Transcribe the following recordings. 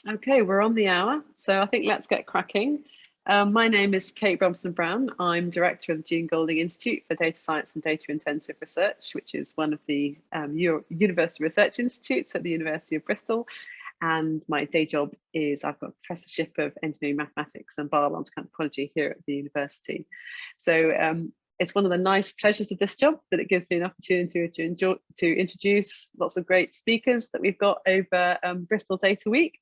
Okay, we're on the hour, so I think let's get cracking. My name is Kate Robson Brown. I'm director of the Jean Golding Institute for Data Science and Data Intensive Research, which is one of the university research institutes at the University of Bristol. And my day job is I've got a professorship of engineering mathematics and biological anthropology here at the university. So it's one of the nice pleasures of this job that it gives me an opportunity to introduce lots of great speakers that we've got over Bristol Data Week.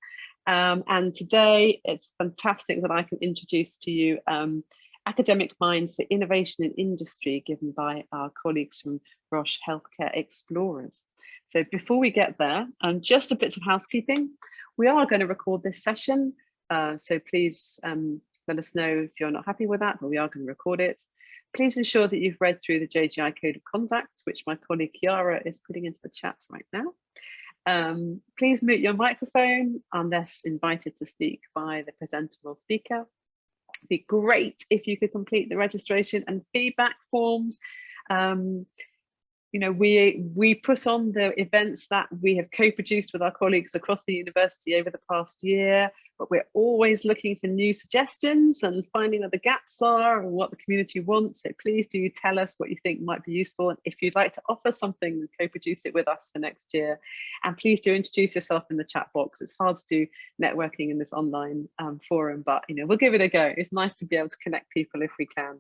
And today it's fantastic that I can introduce to you academic minds for innovation in industry given by our colleagues from ROCHE Healthcare Xplorers. So before we get there, just a bit of housekeeping. We are going to record this session, so please let us know if you're not happy with that, but we are going to record it. Please ensure that you've read through the JGI Code of Conduct, which my colleague Chiara is putting into the chat right now. Please mute your microphone unless invited to speak by the presenter or speaker. It'd be great if you could complete the registration and feedback forms. You know, we put on the events that we have co-produced with our colleagues across the university over the past year, but we're always looking for new suggestions and finding where the gaps are and what the community wants. So please do tell us what you think might be useful. And if you'd like to offer something, co-produce it with us for next year. And please do introduce yourself in the chat box. It's hard to do networking in this online forum, but you know, we'll give it a go. It's nice to be able to connect people if we can.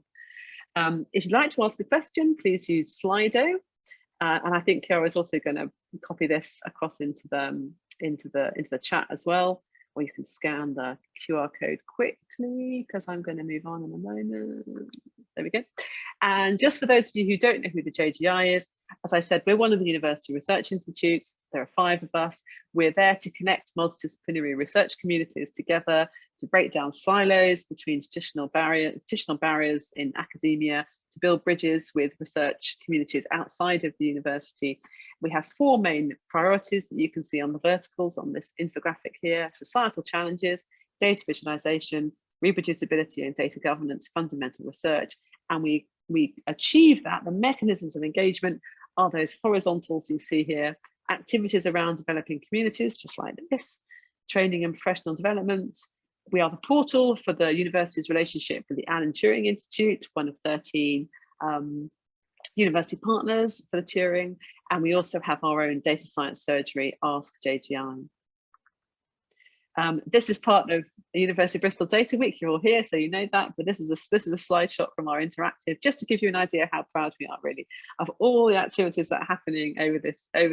If you'd like to ask a question, please use Slido. And I think Chiara is also going to copy this across into the chat as well, or you can scan the QR code quickly because I'm going to move on in a moment. There we go. And just for those of you who don't know who the JGI is, as I said, we're one of the university research institutes. There are 5 of us. We're there to connect multidisciplinary research communities together to break down silos between traditional barriers in academia, to build bridges with research communities outside of the university. We have 4 main priorities that you can see on the verticals on this infographic here: societal challenges, data visualization, reproducibility and data governance, fundamental research. And we achieve that. The mechanisms of engagement are those horizontals you see here: activities around developing communities, just like this, training and professional development. We are the portal for the university's relationship with the Alan Turing Institute, one of 13 university partners for the Turing. And we also have our own data science surgery, Ask JGI. This is part of the University of Bristol Data Week. You're all here, so you know that. But this is a slide shot from our interactive, just to give you an idea how proud we are, really, of all the activities that are happening over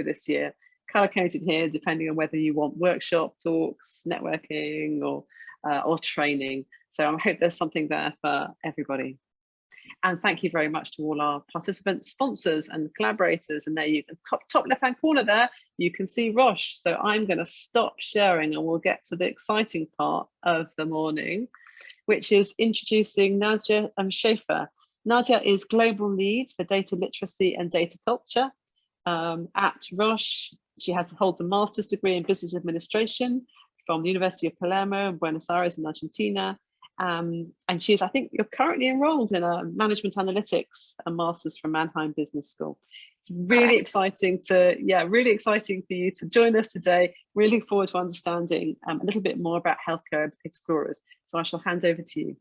this year. Color coded here, depending on whether you want workshop, talks, networking, or training. So I hope there's something there for everybody. And thank you very much to all our participants, sponsors and collaborators. And there you can, top left-hand corner there, you can see Roche. So I'm going to stop sharing and we'll get to the exciting part of the morning, which is introducing Nadja Schäfer. Nadia is Global Lead for Data Literacy and Data Culture at Roche. She holds a master's degree in business administration from the University of Palermo in Buenos Aires in Argentina. And she's, I think you're currently enrolled in a management analytics, a master's from Mannheim Business School. It's really exciting really exciting for you to join us today. Really look forward to understanding a little bit more about Healthcare Xplorers. So I shall hand over to you.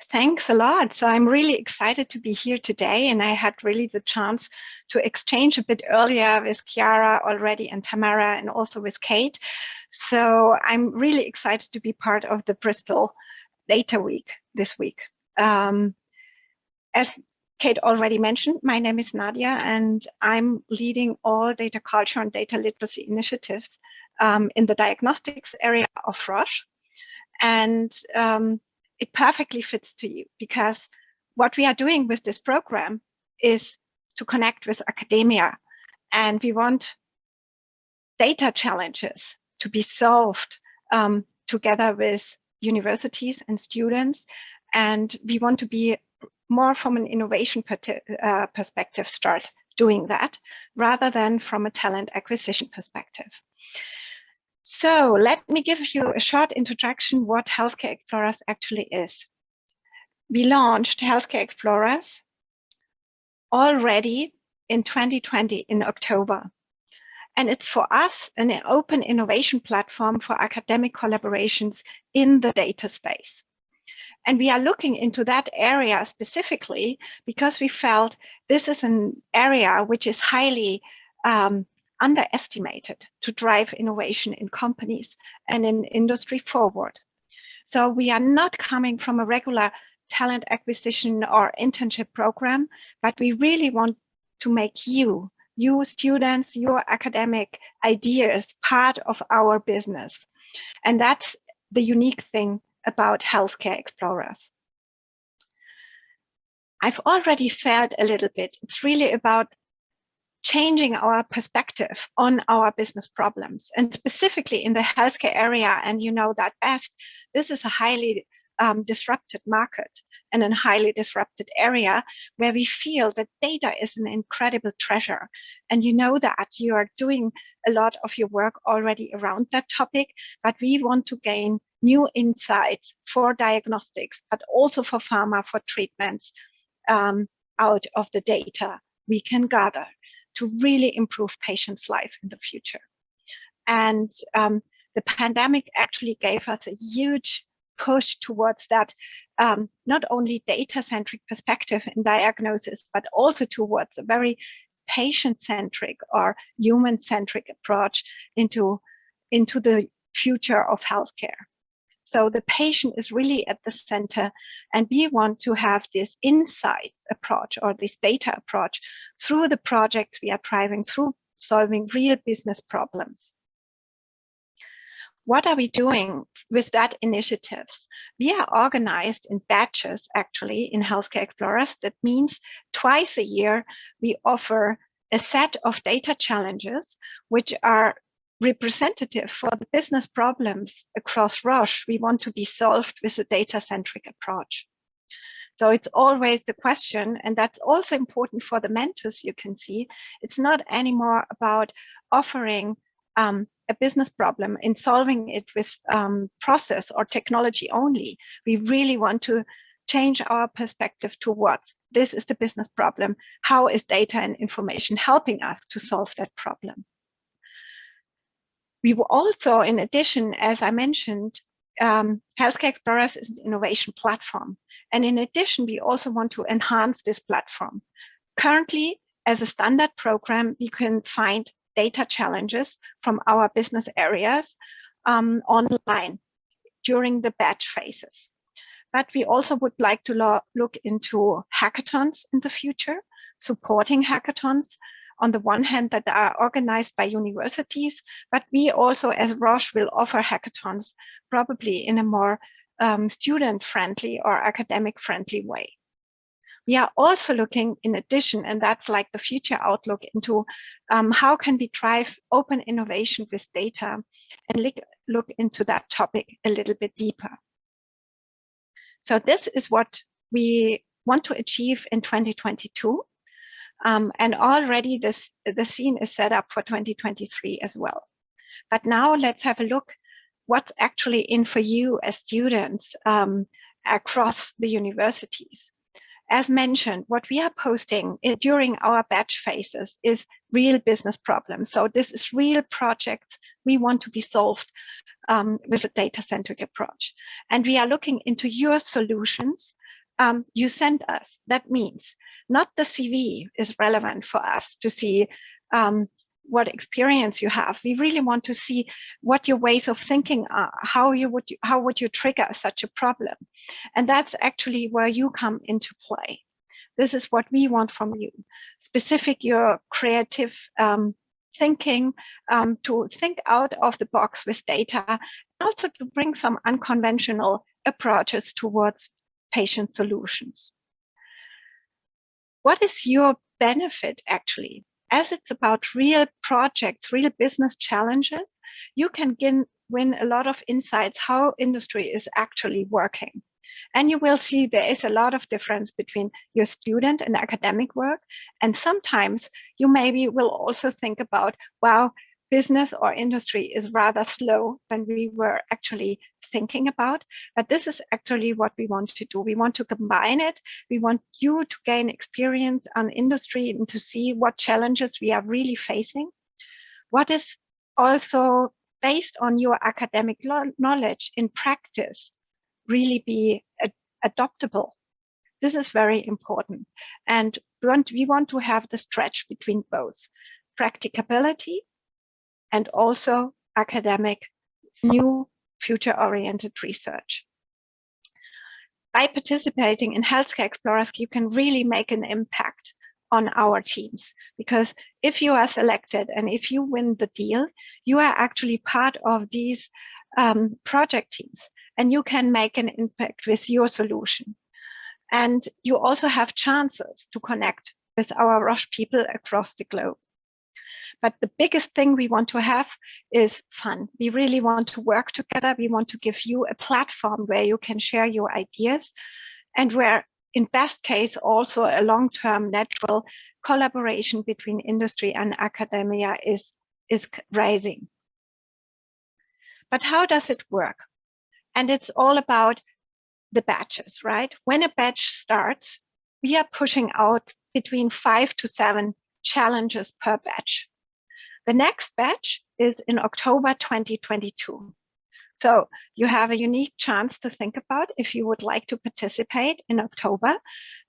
Thanks a lot. So I'm really excited to be here today, and I had really the chance to exchange a bit earlier with Chiara already and Tamara and also with Kate. So I'm really excited to be part of the Bristol Data Week this week. As Kate already mentioned, my name is Nadia, and I'm leading all data culture and data literacy initiatives in the diagnostics area of Roche. And it perfectly fits to you, because what we are doing with this program is to connect with academia, and we want data challenges to be solved together with universities and students, and we want to be more from an innovation perspective start doing that, rather than from a talent acquisition perspective. So let me give you a short introduction what Healthcare Xplorers actually is. We launched Healthcare Xplorers already in 2020 in October. And it's for us an open innovation platform for academic collaborations in the data space. And we are looking into that area specifically because we felt this is an area which is highly underestimated to drive innovation in companies and in industry forward. So we are not coming from a regular talent acquisition or internship program, but we really want to make you students, your academic ideas part of our business. And that's the unique thing about Healthcare Explorers. I've already said a little bit, it's really about changing our perspective on our business problems, and specifically in the healthcare area, and you know that best, this is a highly disrupted market and a highly disrupted area where we feel that data is an incredible treasure. And you know that you are doing a lot of your work already around that topic, but we want to gain new insights for diagnostics, but also for pharma, for treatments out of the data we can gather to really improve patients' life in the future. And the pandemic actually gave us a huge push towards that, not only data-centric perspective in diagnosis, but also towards a very patient-centric or human-centric approach into the future of healthcare. So the patient is really at the center, and we want to have this insights approach or this data approach through the projects we are driving through solving real business problems. What are we doing with that initiatives? We are organized in batches, actually, in Healthcare Explorers. That means twice a year, we offer a set of data challenges, which are representative for the business problems across Roche we want to be solved with a data-centric approach. So it's always the question, and that's also important for the mentors, you can see. It's not anymore about offering a business problem and solving it with process or technology only. We really want to change our perspective towards this is the business problem. How is data and information helping us to solve that problem? We will also, in addition, as I mentioned, Healthcare Explorers is an innovation platform. And in addition, we also want to enhance this platform. Currently, as a standard program, you can find data challenges from our business areas online during the batch phases. But we also would like to look into hackathons in the future, supporting hackathons on the one hand that are organized by universities, but we also as Roche will offer hackathons probably in a more student-friendly or academic-friendly way. We are also looking in addition, and that's like the future outlook, into how can we drive open innovation with data, and look into that topic a little bit deeper. So this is what we want to achieve in 2022. And already the scene is set up for 2023 as well. But now let's have a look what's actually in for you as students across the universities. As mentioned, what we are posting during our batch phases is real business problems. So this is real projects we want to be solved with a data-centric approach. And we are looking into your solutions you send us. That means not the CV is relevant for us to see what experience you have. We really want to see what your ways of thinking are, how would you trigger such a problem. And that's actually where you come into play. This is what we want from you. Specific your creative thinking, to think out of the box with data, and also to bring some unconventional approaches towards patient solutions. What is your benefit actually? As it's about real projects, real business challenges, you can win a lot of insights how industry is actually working. And you will see there is a lot of difference between your student and academic work. And sometimes you maybe will also think about, wow, business or industry is rather slow than we were actually thinking about. But this is actually what we want to do. We want to combine it. We want you to gain experience on industry and to see what challenges we are really facing. what is also based on your academic knowledge in practice really be adoptable. This is very important. And we want to have the stretch between both practicability and also academic, new, future-oriented research. By participating in Healthcare Explorers, you can really make an impact on our teams, because if you are selected and if you win the deal, you are actually part of these project teams, and you can make an impact with your solution. And you also have chances to connect with our ROCHE people across the globe. But the biggest thing we want to have is fun. We really want to work together. We want to give you a platform where you can share your ideas, and where, in best case, also a long-term natural collaboration between industry and academia is rising. But how does it work? And it's all about the batches, right? When a batch starts, we are pushing out between 5 to 7 challenges per batch. The next batch is in October 2022. So you have a unique chance to think about if you would like to participate in October,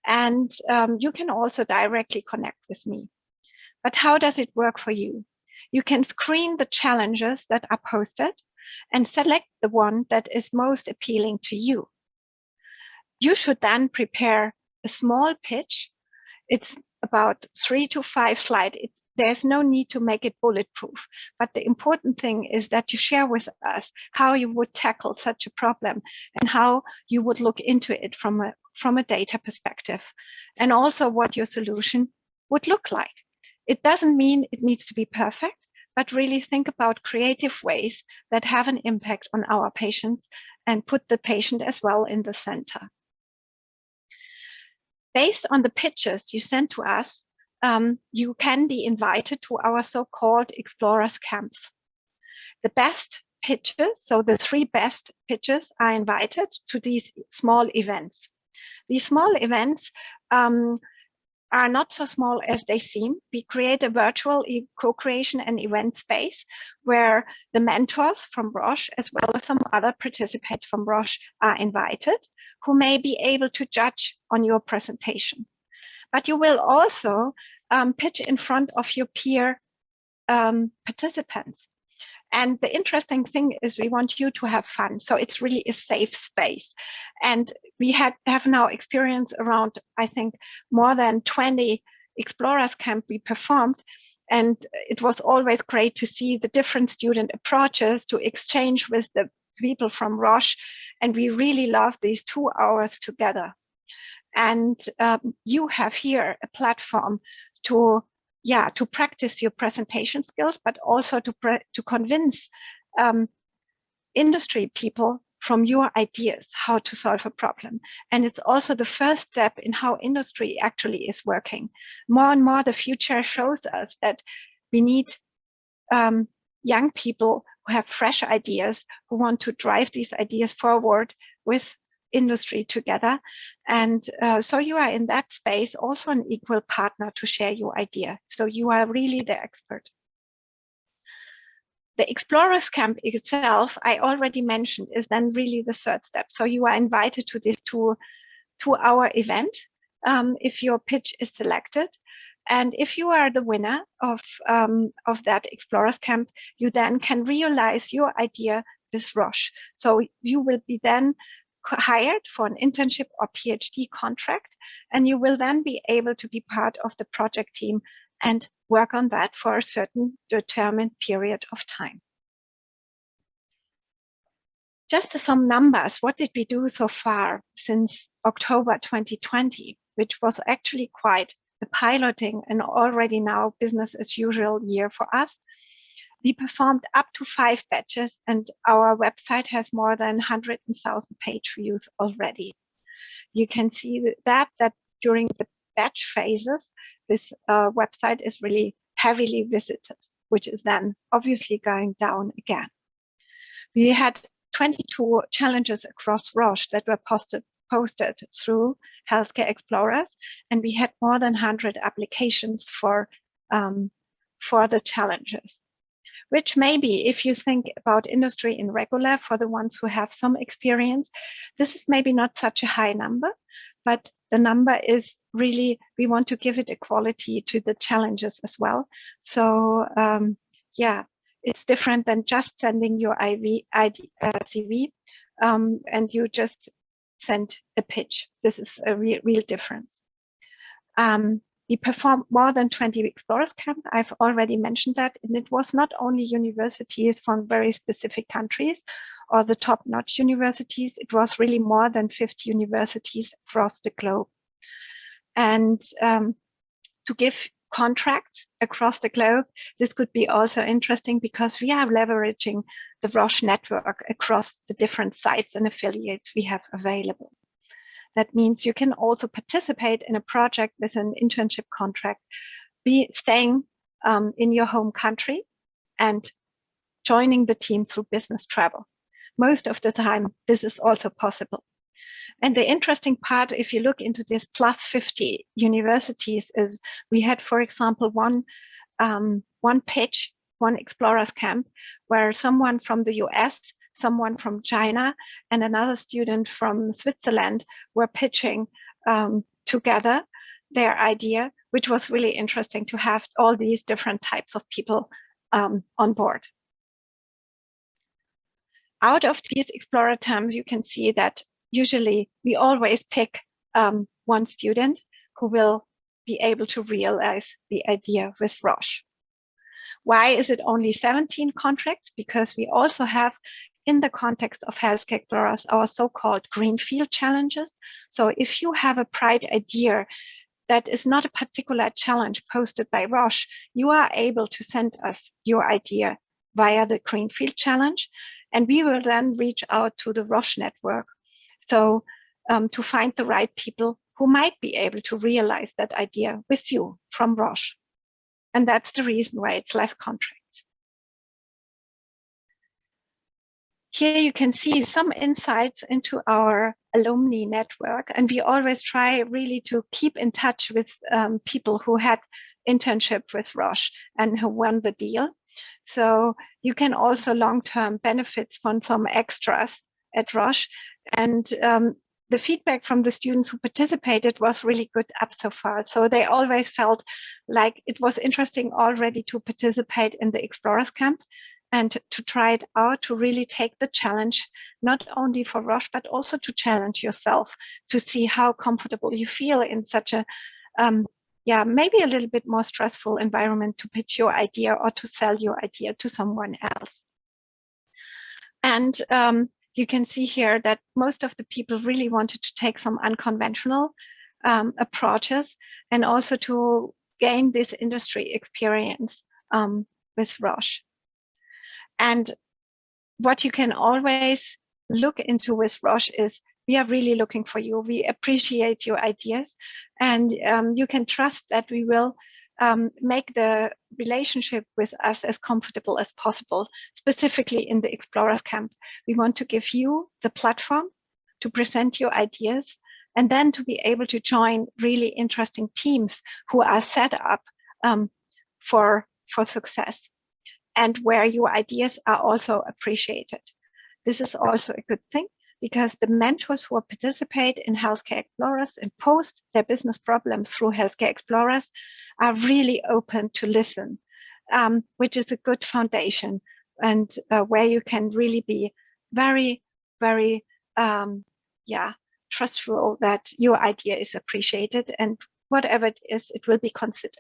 and you can also directly connect with me. But how does it work for you? You can screen the challenges that are posted and select the one that is most appealing to you. You should then prepare a small pitch. It's about 3 to 5 slides. There's no need to make it bulletproof, but the important thing is that you share with us how you would tackle such a problem and how you would look into it from a data perspective, and also what your solution would look like. It doesn't mean it needs to be perfect, but really think about creative ways that have an impact on our patients and put the patient as well in the center. Based on the pitches you send to us, you can be invited to our so-called Explorers camps. The best pitches, so the 3 best pitches, are invited to these small events. These small events are not so small as they seem. We create a virtual co-creation and event space where the mentors from ROCHE, as well as some other participants from ROCHE, are invited, who may be able to judge on your presentation. But you will also pitch in front of your peer participants. And the interesting thing is we want you to have fun. So it's really a safe space. And we have now experienced around, I think, more than 20 Explorers camp we performed. And it was always great to see the different student approaches, to exchange with the people from ROCHE. And we really love these 2 hours together. And you have here a platform to practice your presentation skills, but also to convince industry people from your ideas how to solve a problem. And it's also the first step in how industry actually is working. More and more, the future shows us that we need young people who have fresh ideas, who want to drive these ideas forward with industry together. And so you are in that space also an equal partner to share your idea. So you are really the expert. The Explorers Camp itself, I already mentioned, is then really the 3rd step. So you are invited to this two-hour event if your pitch is selected. And if you are the winner of that Explorers Camp, you then can realize your idea with ROCHE. So you will be then hired for an internship or PhD contract, and you will then be able to be part of the project team and work on that for a certain determined period of time. Just some numbers. What did we do so far since October 2020, which was actually quite a piloting and already now business as usual year for us? We performed up to 5 batches, and our website has more than 100,000 page views already. You can see that during the batch phases, this website is really heavily visited, which is then obviously going down again. We had 22 challenges across ROCHE that were posted through Healthcare Explorers, and we had more than 100 applications for the challenges. which maybe if you think about industry in regular, for the ones who have some experience, this is maybe not such a high number, but the number is really, we want to give it equality to the challenges as well. So yeah, it's different than just sending your CV and you just send a pitch. This is a real difference. We performed more than 20 Explorers camp. I've already mentioned that. And it was not only universities from very specific countries or the top-notch universities. It was really more than 50 universities across the globe. And to give contracts across the globe, this could be also interesting because we are leveraging the ROCHE network across the different sites and affiliates we have available. That means you can also participate in a project with an internship contract, be staying in your home country and joining the team through business travel. Most of the time, this is also possible. And the interesting part, if you look into this plus 50 universities, is we had, for example, one pitch, one Explorers camp, where someone from the US, someone from China, and another student from Switzerland were pitching together their idea, which was really interesting to have all these different types of people on board. Out of these Explorer terms, you can see that usually we always pick one student who will be able to realize the idea with ROCHE. Why is it only 17 contracts? Because we also have, in the context of Healthcare Explorers, our so-called greenfield challenges. So if you have a bright idea that is not a particular challenge posted by ROCHE, you are able to send us your idea via the greenfield challenge, and we will then reach out to the ROCHE network. So to find the right people who might be able to realize that idea with you from ROCHE. And that's the reason why it's less contracts. Here you can see some insights into our alumni network. And we always try really to keep in touch with people who had internship with ROCHE and who won the deal. So you can also long-term benefits from some extras at ROCHE. And the feedback from the students who participated was really good up so far. So they always felt like it was interesting already to participate in the Explorers camp and to try it out, to really take the challenge, not only for ROCHE, but also to challenge yourself, to see how comfortable you feel in such a, maybe a little bit more stressful environment to pitch your idea or to sell your idea to someone else. And you can see here that most of the people really wanted to take some unconventional approaches and also to gain this industry experience with ROCHE. And what you can always look into with ROCHE is we are really looking for you. We appreciate your ideas, and you can trust that we will make the relationship with us as comfortable as possible, specifically in the Explorers camp. We want to give you the platform to present your ideas and then to be able to join really interesting teams who are set up for success and where your ideas are also appreciated. This is also a good thing, because the mentors who participate in Healthcare Explorers and post their business problems through Healthcare Explorers are really open to listen, which is a good foundation, and where you can really be very, very, trustful that your idea is appreciated, and whatever it is, it will be considered.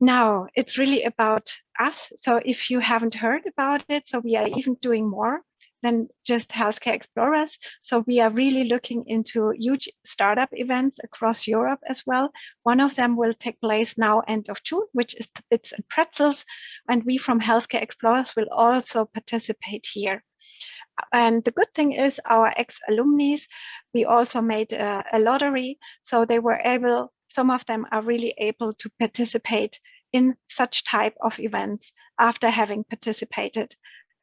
Now, it's really about us. So if you haven't heard about it, so we are even doing more than just Healthcare Explorers. So we are really looking into huge startup events across Europe as well. One of them will take place now end of June, which is the Bits and Pretzels. And we from Healthcare Explorers will also participate here. And the good thing is our ex-alumni, we also made a lottery. So they were able, some of them are really able to participate in such type of events after having participated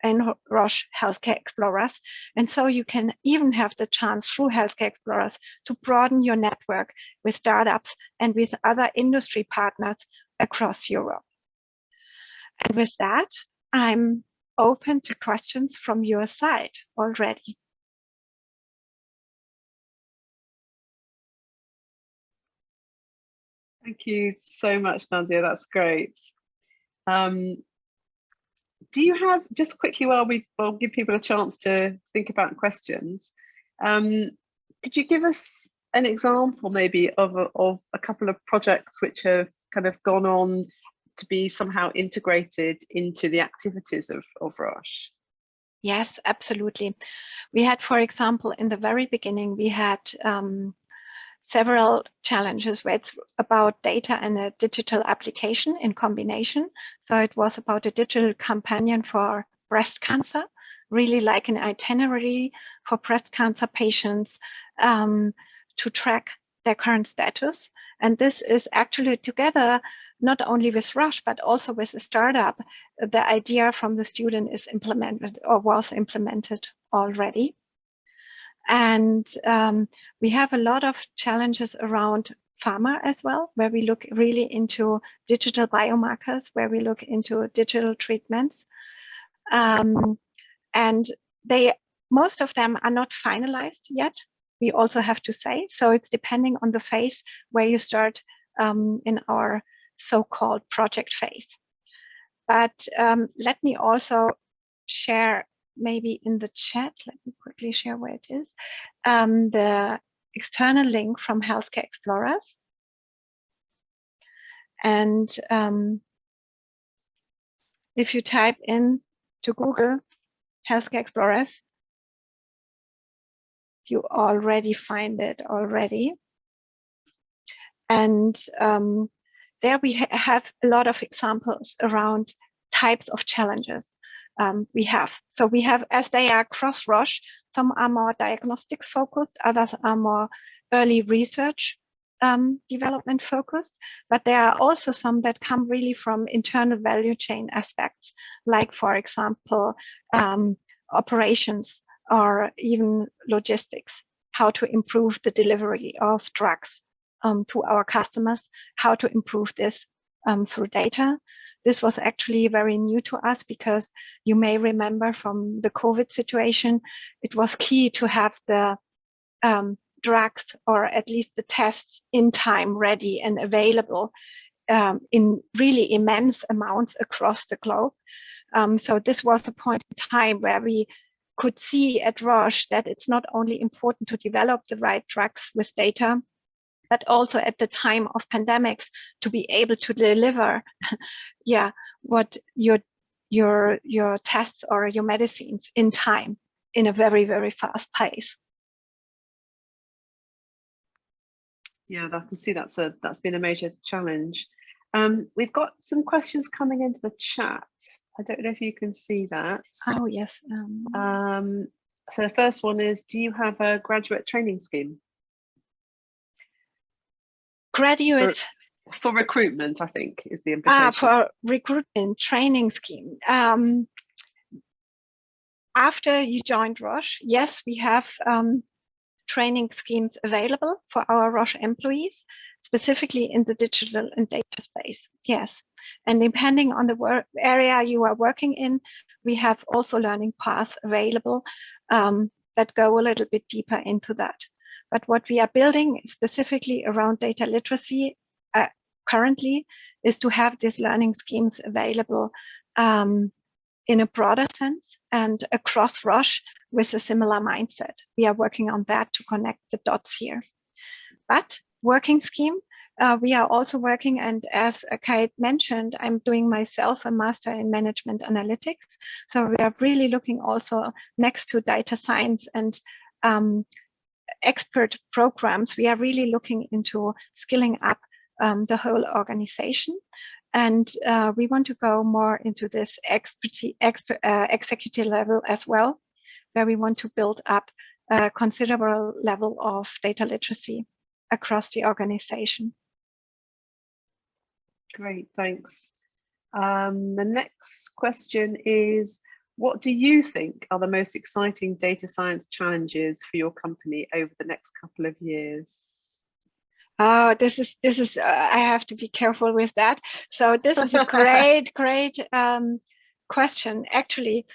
in ROCHE Healthcare Explorers. And so you can even have the chance through Healthcare Explorers to broaden your network with startups and with other industry partners across Europe. And with that, I'm open to questions from your side already. Thank you so much, Nadia. That's great. Do you have, just quickly while we'll give people a chance to think about questions, could you give us an example maybe of a couple of projects which have kind of gone on to be somehow integrated into the activities of ROCHE? Yes, absolutely. We had, for example, in the very beginning, we had several challenges where it's about data and a digital application in combination. So it was about a digital companion for breast cancer, really like an itinerary for breast cancer patients to track their current status. And this is actually together, not only with ROCHE, but also with a startup. The idea from the student is implemented or was implemented already. And we have a lot of challenges around pharma as well, where we look really into digital biomarkers, where we look into digital treatments. And most of them are not finalized yet, we also have to say. So it's depending on the phase where you start in our so-called project phase. But let me also share maybe in the chat, let me quickly share where it is, the external link from Healthcare Xplorers. And if you type in to Google Healthcare Xplorers, you already find it already. And there we have a lot of examples around types of challenges. We have, as they are cross ROCHE, some are more diagnostics focused, others are more early research development focused, but there are also some that come really from internal value chain aspects, like for example, operations or even logistics, how to improve the delivery of drugs to our customers, how to improve this through data. This was actually very new to us because you may remember from the COVID situation, it was key to have the drugs or at least the tests in time ready and available in really immense amounts across the globe. So this was a point in time where we could see at ROCHE that it's not only important to develop the right drugs with data, but also at the time of pandemics to be able to deliver what your tests or your medicines in time in a very, very fast pace. Yeah, I can see that's been a major challenge. We've got some questions coming into the chat. I don't know if you can see that. Oh, yes. So the first one is, do you have a graduate training scheme? Graduate for recruitment, I think, is the invitation. For recruitment training scheme. After you joined ROCHE, yes, we have training schemes available for our ROCHE employees, specifically in the digital and data space. Yes, and depending on the work area you are working in, we have also learning paths available that go a little bit deeper into that. But what we are building specifically around data literacy currently is to have these learning schemes available in a broader sense and across ROCHE with a similar mindset. We are working on that to connect the dots here. But working scheme, we are also working, and as Kate mentioned, I'm doing myself a master in management analytics. So we are really looking also next to data science and expert programs, we are really looking into skilling up the whole organization. And we want to go more into this executive level as well, where we want to build up a considerable level of data literacy across the organization. Great, thanks. The next question is, what do you think are the most exciting data science challenges for your company over the next couple of years? Oh, this is I have to be careful with that. So this is a great question. Actually,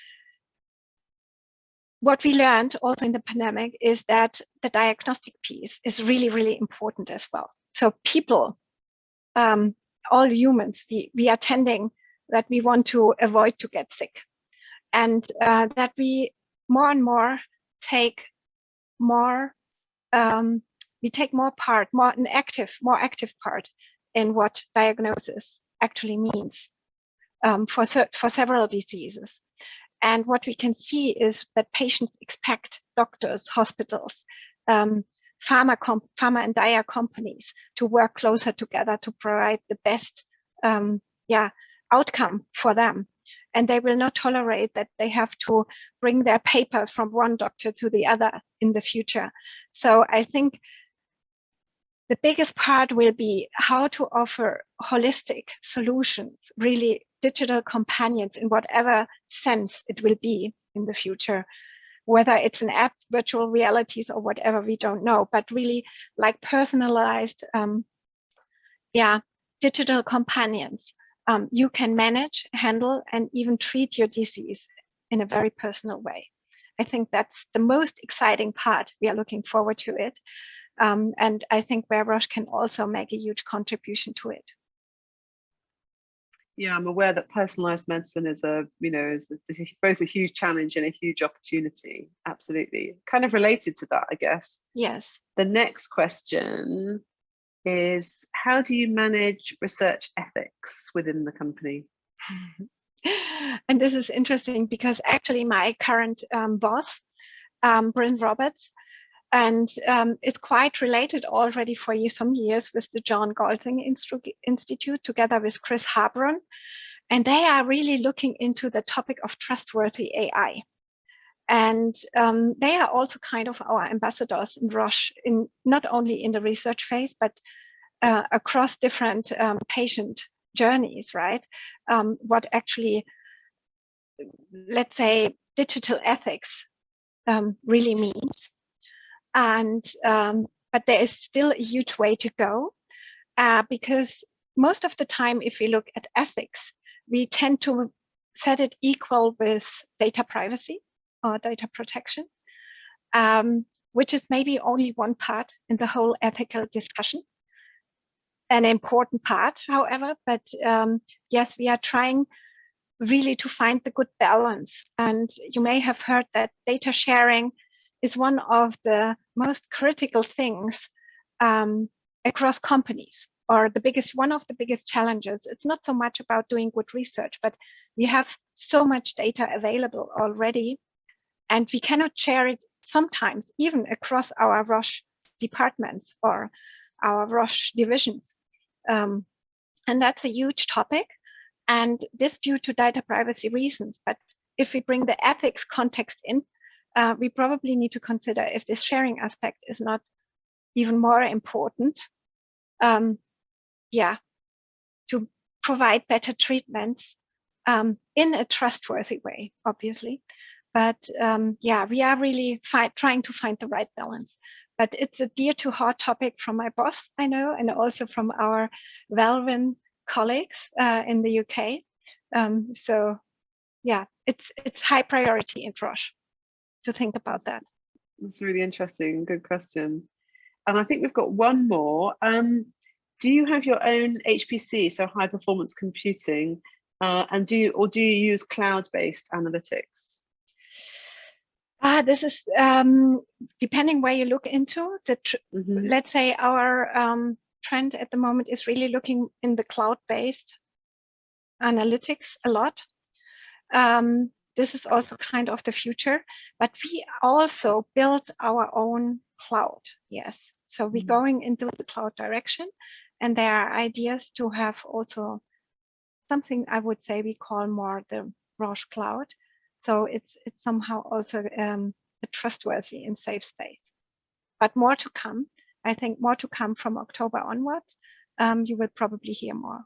what we learned also in the pandemic is that the diagnostic piece is really, really important as well. So people, all humans, we are tending that we want to avoid to get sick, and that we more and more take more we take more active part in what diagnosis actually means for several diseases. And what we can see is that patients expect doctors, hospitals, pharma and dia companies to work closer together to provide the best outcome for them. And they will not tolerate that they have to bring their papers from one doctor to the other in the future. So I think the biggest part will be how to offer holistic solutions, really digital companions in whatever sense it will be in the future, whether it's an app, virtual realities, or whatever, we don't know, but really like personalized, digital companions. You can manage, handle, and even treat your disease in a very personal way. I think that's the most exciting part. We are looking forward to it. And I think where Roche can also make a huge contribution to it. Yeah, I'm aware that personalized medicine is both a huge challenge and a huge opportunity. Absolutely. Kind of related to that, I guess. Yes. The next question is, how do you manage research ethics within the company? And this is interesting because actually my current boss, Bryn Roberts, and it's quite related already for some years with the John Galting Institute together with Chris Habron. And they are really looking into the topic of trustworthy AI. And they are also kind of our ambassadors in Roche, not only in the research phase, but across different patient journeys, right? What actually, let's say, digital ethics really means. And but there is still a huge way to go because most of the time, if we look at ethics, we tend to set it equal with data privacy or data protection, which is maybe only one part in the whole ethical discussion. An important part, however, but yes, we are trying really to find the good balance. And you may have heard that data sharing is one of the most critical things across companies, or one of the biggest challenges. It's not so much about doing good research, but we have so much data available already, and we cannot share it sometimes even across our Roche departments or our Roche divisions. And that's a huge topic, and this due to data privacy reasons. But if we bring the ethics context in, we probably need to consider if this sharing aspect is not even more important, to provide better treatments in a trustworthy way, obviously. But we are really trying to find the right balance. But it's a dear to heart topic from my boss, I know, and also from our Valvin colleagues in the UK. So yeah, it's high priority in Roche to think about that. That's really interesting. Good question. And I think we've got one more. Do you have your own HPC, so high performance computing, and do you use cloud-based analytics? This is depending where you look into. Let's say our trend at the moment is really looking in the cloud-based analytics a lot. This is also kind of the future, but we also built our own cloud. Yes, so we're going into the cloud direction, and there are ideas to have also something I would say we call more the Roche cloud. So it's somehow also a trustworthy and safe space. But more to come. I think more to come from October onwards. You will probably hear more.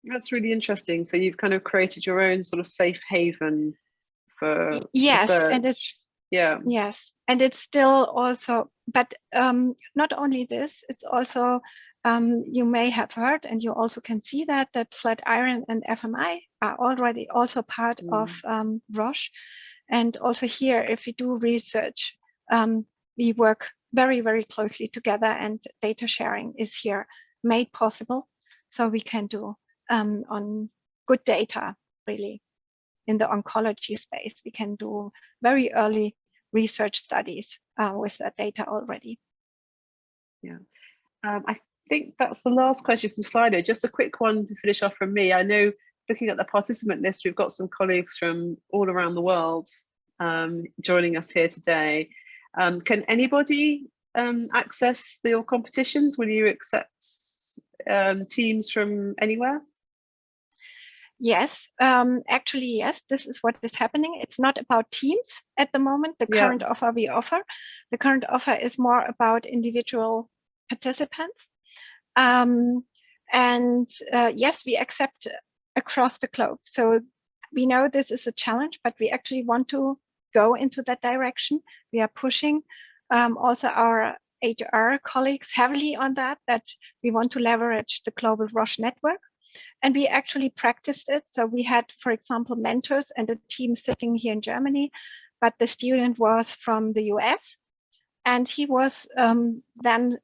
That's really interesting. So you've kind of created your own sort of safe haven for research. And it's yes, and it's still also, but not only this, it's also You may have heard, and you also can see that Flatiron and FMI are already also part of ROCHE. And also here, if we do research, we work very, very closely together, and data sharing is here made possible. So we can do on good data, really, in the oncology space. We can do very early research studies with that data already. Yeah, I think that's the last question from Slido. Just a quick one to finish off from me. I know, looking at the participant list, we've got some colleagues from all around the world joining us here today. Can anybody access your competitions? Will you accept teams from anywhere? Yes, actually, yes, this is what is happening. It's not about teams at the moment, the current offer we offer. The current offer is more about individual participants. Yes, we accept across the globe. So we know this is a challenge, but we actually want to go into that direction. We are pushing also our HR colleagues heavily on that we want to leverage the global ROCHE network. And we actually practiced it. So we had, for example, mentors and a team sitting here in Germany, but the student was from the US, and he was then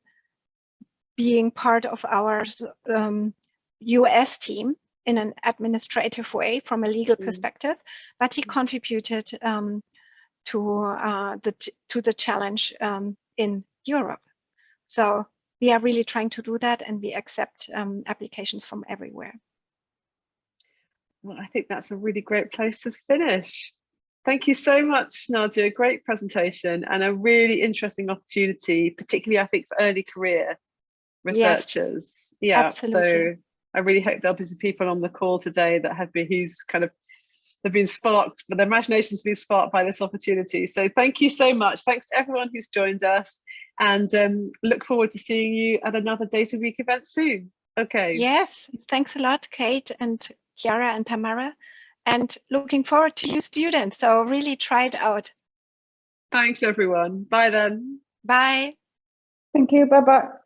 being part of our US team in an administrative way from a legal perspective, but he contributed to the challenge in Europe. So we are really trying to do that, and we accept applications from everywhere. Well, I think that's a really great place to finish. Thank you so much, Nadia. Great presentation and a really interesting opportunity, particularly I think for early career researchers. Yes, yeah, absolutely. So I really hope there'll be some people on the call today that have been they've been sparked, but their imagination's been sparked by this opportunity. So thank you so much. Thanks to everyone who's joined us, and look forward to seeing you at another Data Week event soon. Okay. Yes, thanks a lot, Kate and Chiara and Tamara, and looking forward to you students. So really try it out. Thanks everyone. Bye then. Bye. Thank you. Bye-bye.